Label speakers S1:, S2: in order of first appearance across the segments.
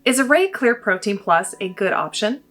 S1: Is Arrae Clear Protein Plus a good option?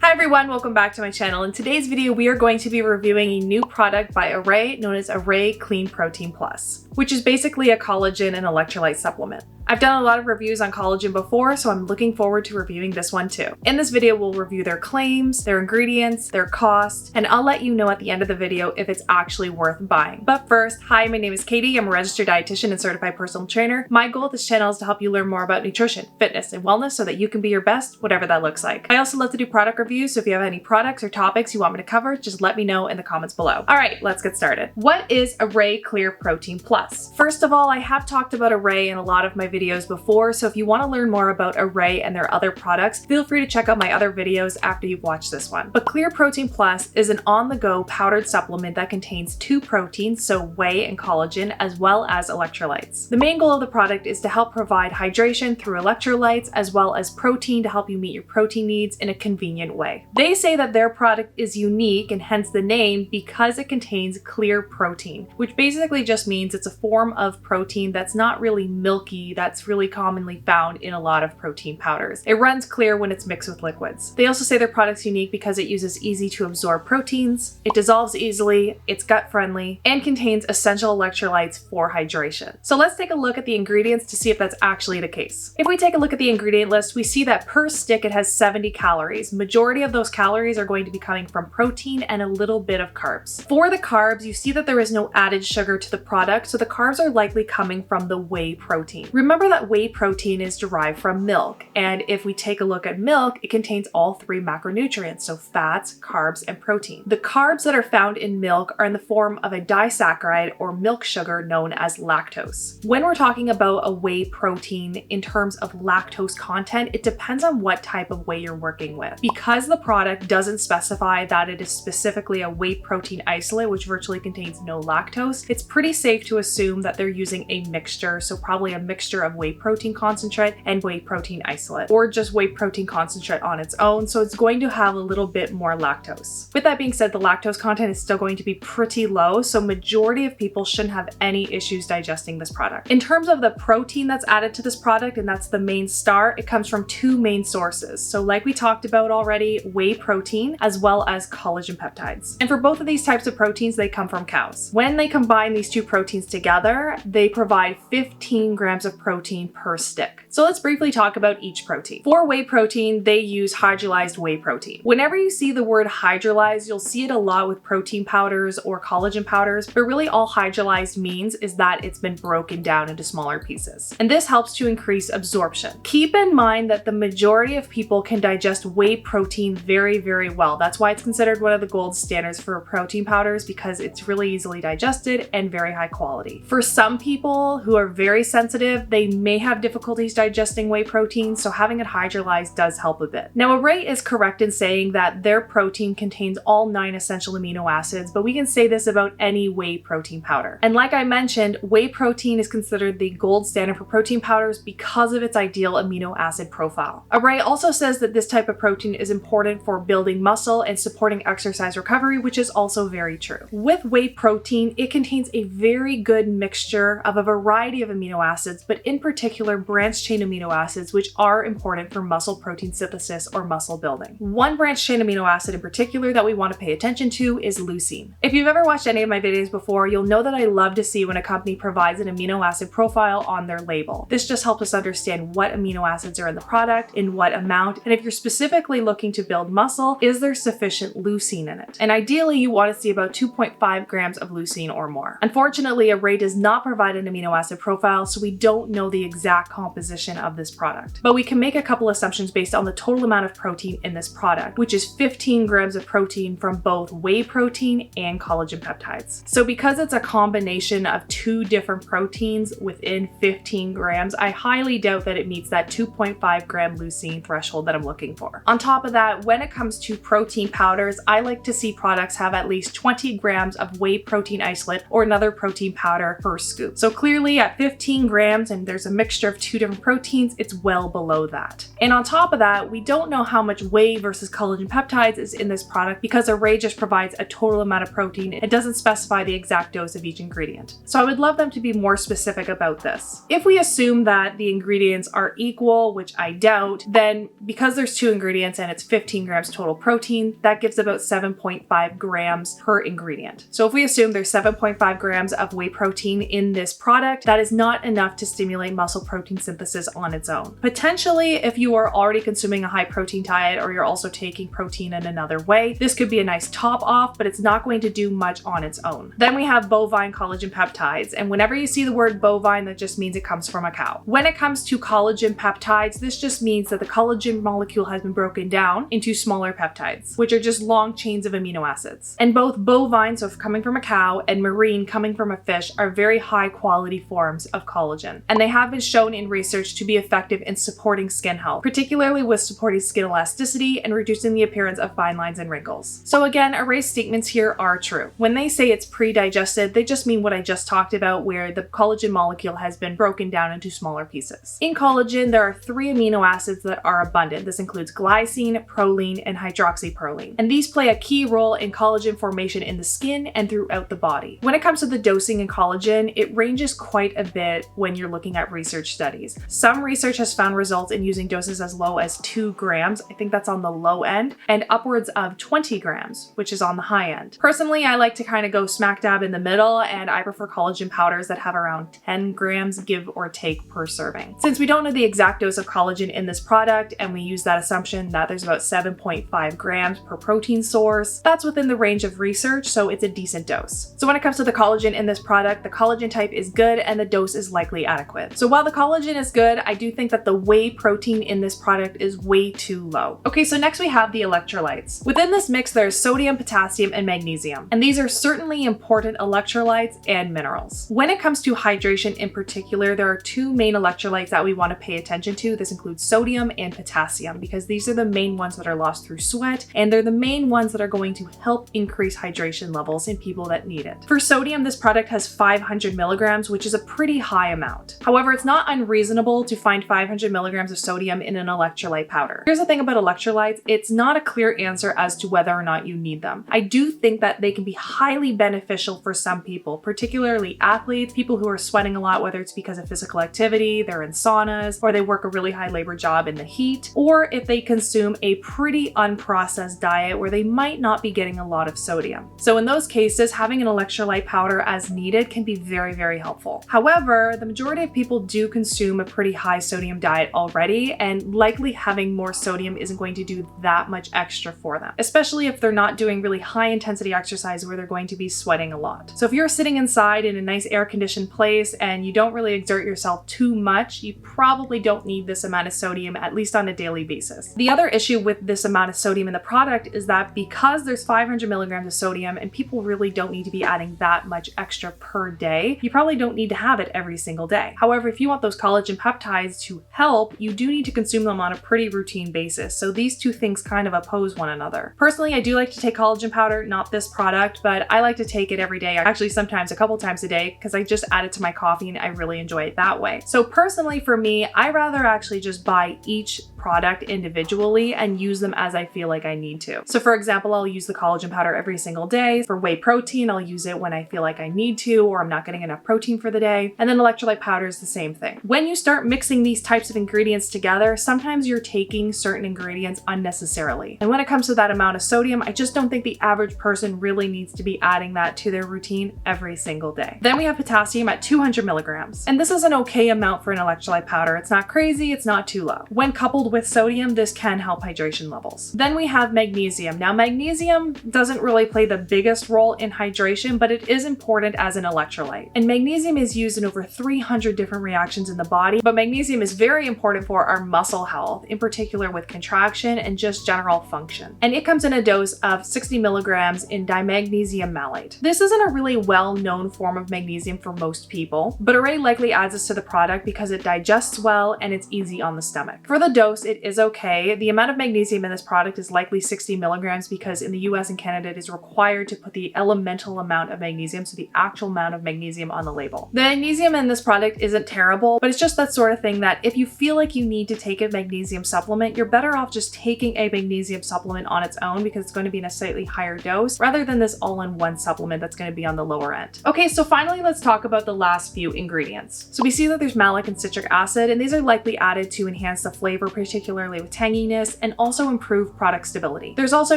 S1: Hi everyone, welcome back to my channel. In today's video, we are going to be reviewing a new product by Arrae known as Arrae Clean Protein Plus, which is basically a collagen and electrolyte supplement. I've done a lot of reviews on collagen before, so I'm looking forward to reviewing this one too. In this video, we'll review their claims, their ingredients, their cost, and I'll let you know at the end of the video if it's actually worth buying. But first, hi, my name is Katie. I'm a registered dietitian and certified personal trainer. My goal with this channel is to help you learn more about nutrition, fitness, and wellness so that you can be your best, whatever that looks like. I also love to do product reviews, so if you have any products or topics you want me to cover, just let me know in the comments below. All right, let's get started. What is Arrae Clear Protein Plus? First of all, I have talked about Arrae in a lot of my videos before, so if you want to learn more about Arrae and their other products, feel free to check out my other videos after you've watched this one. But Clear Protein Plus is an on-the-go powdered supplement that contains 2 proteins, so whey and collagen, as well as electrolytes. The main goal of the product is to help provide hydration through electrolytes, as well as protein to help you meet your protein needs in a convenient way. They say that their product is unique, and hence the name, because it contains clear protein, which basically just means it's a form of protein that's not really milky, that's really commonly found in a lot of protein powders. It runs clear when it's mixed with liquids. They also say their product's unique because it uses easy to absorb proteins, it dissolves easily, it's gut friendly, and contains essential electrolytes for hydration. So let's take a look at the ingredients to see if that's actually the case. If we take a look at the ingredient list, we see that per stick it has 70 calories. Majority of those calories are going to be coming from protein and a little bit of carbs. For the carbs, you see that there is no added sugar to the product, so the carbs are likely coming from the whey protein. Remember that whey protein is derived from milk, and if we take a look at milk, it contains all 3 macronutrients, so fats, carbs, and protein. The carbs that are found in milk are in the form of a disaccharide or milk sugar known as lactose. When we're talking about a whey protein in terms of lactose content, it depends on what type of whey you're working with. Because the product doesn't specify that it is specifically a whey protein isolate, which virtually contains no lactose, it's pretty safe to assume that they're using a mixture, so probably a mixture of whey protein concentrate and whey protein isolate, or just whey protein concentrate on its own, so it's going to have a little bit more lactose. With that being said, the lactose content is still going to be pretty low, so majority of people shouldn't have any issues digesting this product. In terms of the protein that's added to this product, and that's the main star, it comes from 2 main sources. So like we talked about already, whey protein as well as collagen peptides. And for both of these types of proteins, they come from cows. When they combine these 2 proteins together, they provide 15 grams of protein per stick. So let's briefly talk about each protein. For whey protein, they use hydrolyzed whey protein. Whenever you see the word hydrolyzed, you'll see it a lot with protein powders or collagen powders, but really all hydrolyzed means is that it's been broken down into smaller pieces. And this helps to increase absorption. Keep in mind that the majority of people can digest whey protein very, very well. That's why it's considered one of the gold standards for protein powders, because it's really easily digested and very high quality. For some people who are very sensitive, they may have difficulties digesting whey protein, so having it hydrolyzed does help a bit. Now, Arrae is correct in saying that their protein contains all 9 essential amino acids, but we can say this about any whey protein powder. And like I mentioned, whey protein is considered the gold standard for protein powders because of its ideal amino acid profile. Arrae also says that this type of protein is important for building muscle and supporting exercise recovery, which is also very true. With whey protein, it contains a very good mixture of a variety of amino acids, but in particular branched chain amino acids, which are important for muscle protein synthesis or muscle building. One branched chain amino acid in particular that we want to pay attention to is leucine. If you've ever watched any of my videos before, you'll know that I love to see when a company provides an amino acid profile on their label. This just helps us understand what amino acids are in the product, in what amount, and if you're specifically looking to build muscle, is there sufficient leucine in it? And ideally, you want to see about 2.5 grams of leucine or more. Unfortunately, Arrae does not provide an amino acid profile, so we don't know the exact composition of this product. But we can make a couple assumptions based on the total amount of protein in this product, which is 15 grams of protein from both whey protein and collagen peptides. So because it's a combination of 2 different proteins within 15 grams, I highly doubt that it meets that 2.5 gram leucine threshold that I'm looking for. On top of that, when it comes to protein powders, I like to see products have at least 20 grams of whey protein isolate or another protein powder powder per scoop. So clearly at 15 grams, and there's a mixture of 2 different proteins, it's well below that. And on top of that, we don't know how much whey versus collagen peptides is in this product because Arrae just provides a total amount of protein. It doesn't specify the exact dose of each ingredient. So I would love them to be more specific about this. If we assume that the ingredients are equal, which I doubt, then because there's 2 ingredients and it's 15 grams total protein, that gives about 7.5 grams per ingredient. So if we assume there's 7.5 grams of whey protein in this product, that is not enough to stimulate muscle protein synthesis on its own. Potentially, if you are already consuming a high protein diet or you're also taking protein in another way, this could be a nice top off, but it's not going to do much on its own. Then we have bovine collagen peptides, and whenever you see the word bovine, that just means it comes from a cow. When it comes to collagen peptides, this just means that the collagen molecule has been broken down into smaller peptides, which are just long chains of amino acids. And both bovine, so coming from a cow, and marine, coming from a fish, are very high quality forms of collagen. And they have been shown in research to be effective in supporting skin health, particularly with supporting skin elasticity and reducing the appearance of fine lines and wrinkles. So again, Arrae's statements here are true. When they say it's pre-digested, they just mean what I just talked about, where the collagen molecule has been broken down into smaller pieces. In collagen, there are 3 amino acids that are abundant. This includes glycine, proline, and hydroxyproline. And these play a key role in collagen formation in the skin and throughout the body. When it comes to the dosing in collagen, it ranges quite a bit when you're looking at research studies. Some research has found results in using doses as low as 2 grams, I think that's on the low end, and upwards of 20 grams, which is on the high end. Personally, I like to kind of go smack dab in the middle, and I prefer collagen powders that have around 10 grams give or take per serving. Since we don't know the exact dose of collagen in this product, and we use that assumption that there's about 7.5 grams per protein source, that's within the range of research, so it's a decent dose. So when it comes to the collagen in this product, the collagen type is good and the dose is likely adequate. So while the collagen is good, I do think that the whey protein in this product is way too low. Okay, so next we have the electrolytes. Within this mix, there's sodium, potassium, and magnesium, and these are certainly important electrolytes and minerals. When it comes to hydration in particular, there are 2 main electrolytes that we want to pay attention to. This includes sodium and potassium, because these are the main ones that are lost through sweat, and they're the main ones that are going to help increase hydration levels in people that need it. For sodium, this product has 500 milligrams, which is a pretty high amount. However, it's not unreasonable to find 500 milligrams of sodium in an electrolyte powder. Here's the thing about electrolytes, it's not a clear answer as to whether or not you need them. I do think that they can be highly beneficial for some people, particularly athletes, people who are sweating a lot, whether it's because of physical activity, they're in saunas, or they work a really high labor job in the heat, or if they consume a pretty unprocessed diet where they might not be getting a lot of sodium. So in those cases, having an electrolyte powder as needed can be very, very helpful. However, the majority of people do consume a pretty high sodium diet already, and likely having more sodium isn't going to do that much extra for them, especially if they're not doing really high intensity exercise where they're going to be sweating a lot. So if you're sitting inside in a nice air-conditioned place and you don't really exert yourself too much, you probably don't need this amount of sodium, at least on a daily basis. The other issue with this amount of sodium in the product is that because there's 500 milligrams of sodium and people really don't need to be adding that much extra per day, you probably don't need to have it every single day. However, if you want those collagen peptides to help, you do need to consume them on a pretty routine basis. So these 2 things kind of oppose one another. Personally, I do like to take collagen powder, not this product, but I like to take it every day. Actually, sometimes a couple times a day, because I just add it to my coffee and I really enjoy it that way. So personally for me, I rather actually just buy each product individually and use them as I feel like I need to. So for example, I'll use the collagen powder every single day. For whey protein, I'll use it when I feel like I need to, or I'm not getting enough protein for the day. And then electrolyte powder is the same thing. When you start mixing these types of ingredients together, sometimes you're taking certain ingredients unnecessarily. And when it comes to that amount of sodium, I just don't think the average person really needs to be adding that to their routine every single day. Then we have potassium at 200 milligrams. And this is an okay amount for an electrolyte powder. It's not crazy, it's not too low. When coupled with sodium, this can help hydration levels. Then we have magnesium. Now, magnesium doesn't really play the biggest role in hydration, but it is important as an electrolyte. And magnesium is used in over 300 different reactions in the body, but magnesium is very important for our muscle health, in particular with contraction and just general function. And it comes in a dose of 60 milligrams in dimagnesium malate. This isn't a really well-known form of magnesium for most people, but Arrae likely adds this to the product because it digests well and it's easy on the stomach. For the dose, dose, it is okay. The amount of magnesium in this product is likely 60 milligrams because in the US and Canada it is required to put the elemental amount of magnesium, so the actual amount of magnesium on the label. The magnesium in this product isn't terrible, but it's just that sort of thing that if you feel like you need to take a magnesium supplement, you're better off just taking a magnesium supplement on its own because it's going to be in a slightly higher dose rather than this all-in-one supplement that's going to be on the lower end. Okay, so finally let's talk about the last few ingredients. So we see that there's malic and citric acid, and these are likely added to enhance the flavor, particularly with tanginess, and also improve product stability. There's also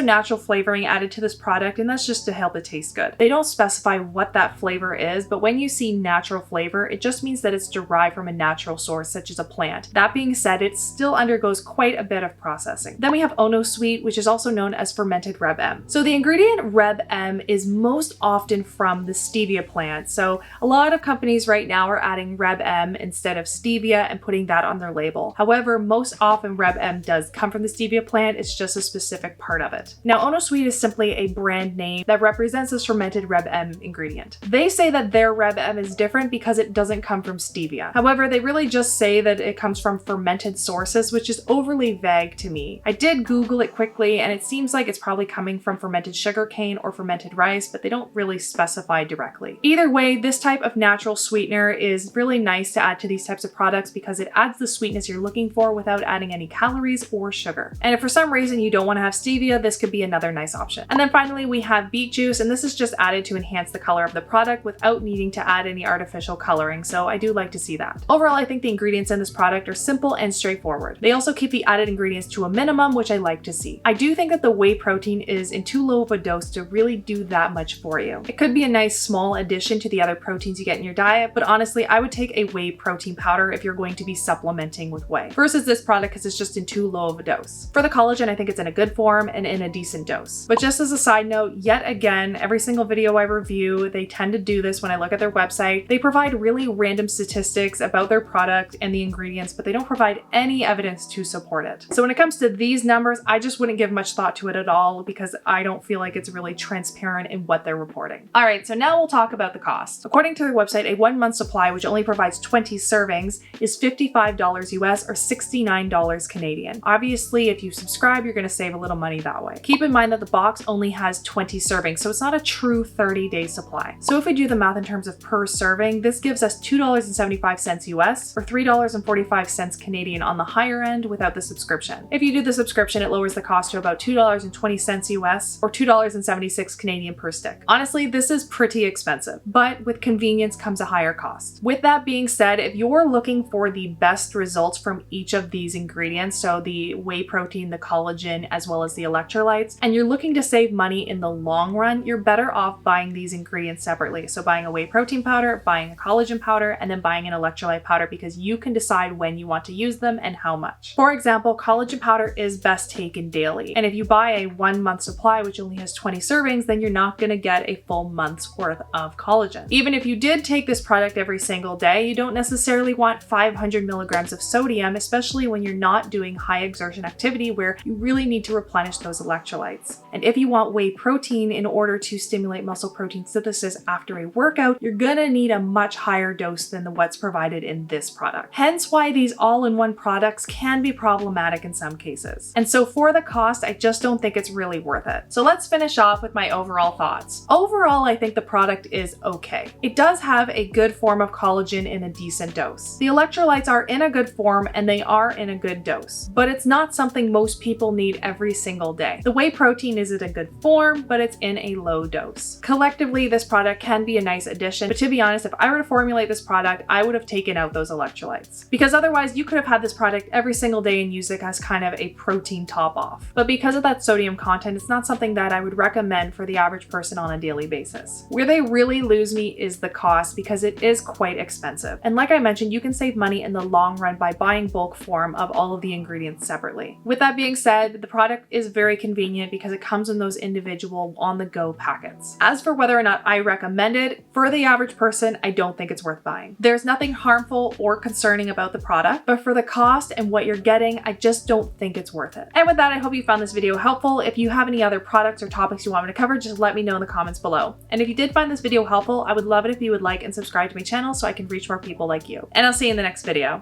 S1: natural flavoring added to this product, and that's just to help it taste good. They don't specify what that flavor is, but when you see natural flavor, it just means that it's derived from a natural source such as a plant. That being said, it still undergoes quite a bit of processing. Then we have Ono Sweet, which is also known as fermented Reb M. So the ingredient Reb M is most often from the stevia plant. So a lot of companies right now are adding Reb M instead of stevia and putting that on their label. However, most often Reb M does come from the stevia plant, it's just a specific part of it. Now, Ono Sweet is simply a brand name that represents this fermented Reb M ingredient. They say that their Reb M is different because it doesn't come from stevia. However, they really just say that it comes from fermented sources, which is overly vague to me. I did Google it quickly and it seems like it's probably coming from fermented sugarcane or fermented rice, but they don't really specify directly. Either way, this type of natural sweetener is really nice to add to these types of products because it adds the sweetness you're looking for without adding any calories or sugar. And if for some reason you don't want to have stevia, this could be another nice option. And then finally, we have beet juice, and this is just added to enhance the color of the product without needing to add any artificial coloring, so I do like to see that. Overall, I think the ingredients in this product are simple and straightforward. They also keep the added ingredients to a minimum, which I like to see. I do think that the whey protein is in too low of a dose to really do that much for you. It could be a nice small addition to the other proteins you get in your diet, but honestly, I would take a whey protein powder if you're going to be supplementing with whey versus this product because it's just in too low of a dose. For the collagen, I think it's in a good form and in a decent dose. But just as a side note, yet again, every single video I review, they tend to do this when I look at their website. They provide really random statistics about their product and the ingredients, but they don't provide any evidence to support it. So when it comes to these numbers, I just wouldn't give much thought to it at all because I don't feel like it's really transparent in what they're reporting. All right, so now we'll talk about the cost. According to their website, a 1-month supply, which only provides 20 servings, is $55 US or $69 Canadian. Obviously, if you subscribe, you're going to save a little money that way. Keep in mind that the box only has 20 servings, so it's not a true 30-day supply. So if we do the math in terms of per serving, this gives us $2.75 US or $3.45 Canadian on the higher end without the subscription. If you do the subscription, it lowers the cost to about $2.20 US or $2.76 Canadian per stick. Honestly, this is pretty expensive, but with convenience comes a higher cost. With that being said, if you're looking for the best results from each of these ingredients, so the whey protein, the collagen, as well as the electrolytes, and you're looking to save money in the long run, you're better off buying these ingredients separately. So buying a whey protein powder, buying a collagen powder, and then buying an electrolyte powder because you can decide when you want to use them and how much. For example, collagen powder is best taken daily. And if you buy a 1-month supply, which only has 20 servings, then you're not going to get a full month's worth of collagen. Even if you did take this product every single day, you don't necessarily want 500 milligrams of sodium, especially when you're not doing high exertion activity where you really need to replenish those electrolytes. And if you want whey protein in order to stimulate muscle protein synthesis after a workout, you're gonna need a much higher dose than what's provided in this product. Hence why these all-in-one products can be problematic in some cases. And so for the cost, I just don't think it's really worth it. So let's finish off with my overall thoughts. Overall, I think the product is okay. It does have a good form of collagen in a decent dose. The electrolytes are in a good form and they are in a good dose, but it's not something most people need every single day. The whey protein is in a good form, but it's in a low dose. Collectively, this product can be a nice addition, but to be honest, if I were to formulate this product, I would have taken out those electrolytes because otherwise you could have had this product every single day and use it as kind of a protein top off. But because of that sodium content, it's not something that I would recommend for the average person on a daily basis. Where they really lose me is the cost because it is quite expensive. And like I mentioned, you can save money in the long run by buying bulk form of all of the ingredients separately. With that being said, the product is very convenient because it comes in those individual on-the-go packets. As for whether or not I recommend it, for the average person, I don't think it's worth buying. There's nothing harmful or concerning about the product, but for the cost and what you're getting, I just don't think it's worth it. And with that, I hope you found this video helpful. If you have any other products or topics you want me to cover, just let me know in the comments below. And if you did find this video helpful, I would love it if you would like and subscribe to my channel so I can reach more people like you. And I'll see you in the next video.